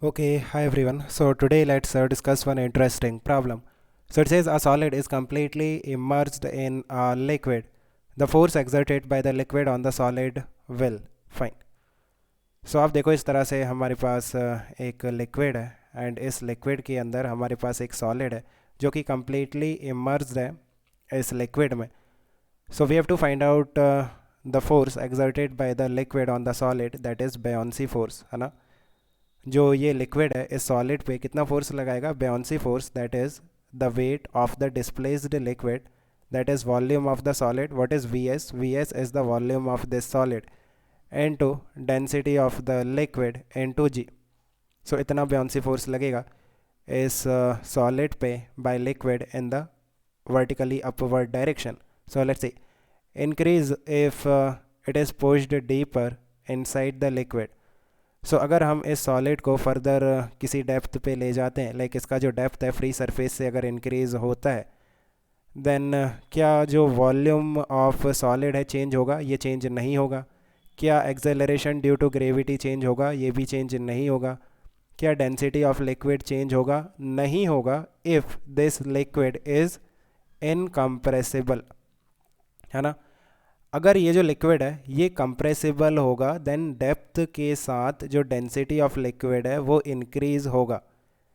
Okay, hi everyone. So today let's discuss one interesting problem. So it says a solid is completely immersed in a liquid. The force exerted by the liquid on the solid will. Fine. So आप देखो इस तरह से हमारे पास एक liquid है and इस liquid के अंदर हमारे पास एक सॉलिड है जो कि completely immersed है इस लिक्विड में. So we have to find out the force exerted by the liquid on the solid, that is buoyancy force, है ना. जो ये लिक्विड है इस सॉलिड पे कितना फोर्स लगाएगा? Buoyancy force, that is the weight of the displaced liquid, that is volume of the solid. What is V S is the volume of this solid into density of the liquid into G. So इतना buoyancy force लगेगा इस solid पे बाय liquid in the vertically upward direction. So let's see, increase if it is pushed deeper inside the liquid. सो अगर हम इस solid को further किसी डेप्थ पे ले जाते हैं, लाइक इसका जो डेप्थ है फ्री सरफेस से अगर इंक्रीज होता है, देन क्या जो वॉल्यूम ऑफ सॉलिड है चेंज होगा? ये चेंज नहीं होगा. क्या acceleration due to gravity change होगा? ये भी चेंज नहीं होगा. क्या डेंसिटी ऑफ लिक्विड चेंज होगा? नहीं होगा if this liquid is incompressible, है ना. अगर ये जो लिक्विड है ये कंप्रेसिबल होगा देन डेप्थ के साथ जो डेंसिटी ऑफ लिक्विड है वो इंक्रीज होगा.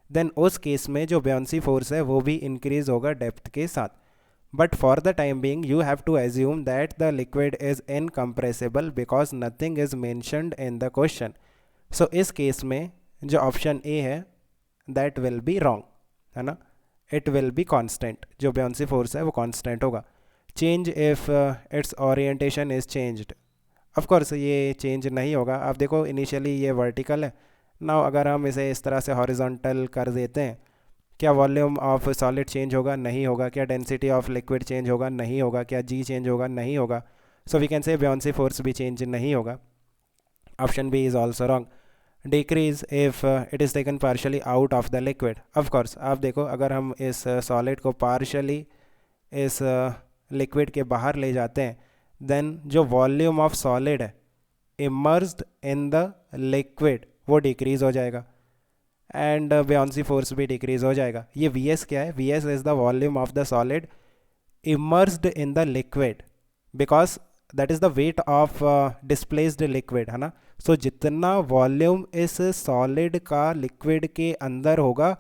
देन उस केस में जो ब्योंसी फोर्स है वो भी इंक्रीज होगा डेप्थ के साथ. But for the time being you have to assume that the liquid is incompressible because nothing is mentioned in the question. So इस केस में जो ऑप्शन ए है दैट विल बी रॉन्ग, है ना. It will be constant, जो ब्योंसी force है वो constant होगा. Change if it's orientation is changed, of course ये चेंज नहीं होगा. आप देखो इनिशियली ये वर्टिकल है ना, अगर हम इसे इस तरह से हॉरिजॉन्टल कर देते हैं, क्या वॉल्यूम ऑफ सॉलिड चेंज होगा? नहीं होगा. क्या डेंसिटी ऑफ लिक्विड चेंज होगा? नहीं होगा. क्या जी चेंज होगा? नहीं होगा. So we can say ब्योंसी force भी चेंज नहीं होगा. Option b is also wrong. Decrease if it is taken partially out of the liquid. Of course आप देखो अगर हम इस सॉलिड को पार्शली इस लिक्विड के बाहर ले जाते हैं, देन जो वॉल्यूम ऑफ सॉलिड है इमर्स्ड इन द लिक्विड वो डिक्रीज़ हो जाएगा एंड बेयोंसी फोर्स भी डिक्रीज़ हो जाएगा. ये वी एस क्या है? V S is the volume of the solid immersed in the liquid because that is the weight of displaced liquid, है ना. सो जितना वॉल्यूम इस सॉलिड का लिक्विड के अंदर होगा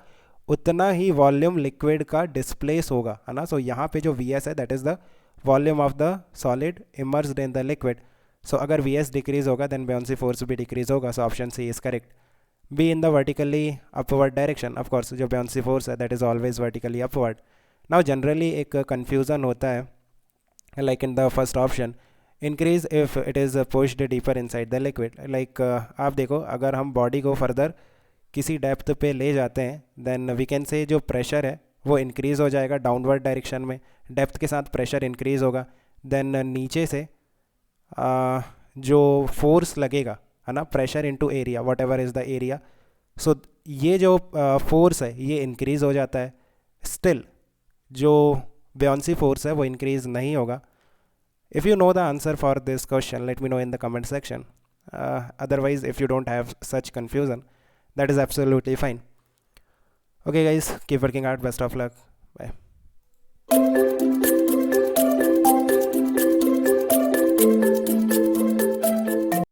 उतना ही वॉल्यूम लिक्विड का डिस्प्लेस होगा, है ना. सो यहाँ पे जो वी एस है that is the volume of the solid immersed in the liquid. So अगर वी एस डिक्रीज होगा देन बेयोंसी फोर्स भी डिक्रीज होगा. So option C is correct. B in the vertically upward direction, of course जो buoyancy force है that is always vertically upward. Now generally एक confusion होता है like in the first option, increase if it is pushed deeper inside the liquid. Like आप देखो अगर हम body को फर्दर किसी डेप्थ पे ले जाते हैं देन वी कैन से जो प्रेशर है वो इंक्रीज़ हो जाएगा डाउनवर्ड डायरेक्शन में. डेप्थ के साथ प्रेशर इंक्रीज़ होगा. देन नीचे से जो फोर्स लगेगा, है ना, pressure into area whatever is the area. So ये जो फोर्स है ये इंक्रीज़ हो जाता है. स्टिल जो बेयोंसी फोर्स है वो इंक्रीज़ नहीं होगा. If you know the answer for this question let me know in the comment section. Otherwise if you don't have such confusion, that is absolutely fine. Okay guys, keep working hard, best of luck, bye.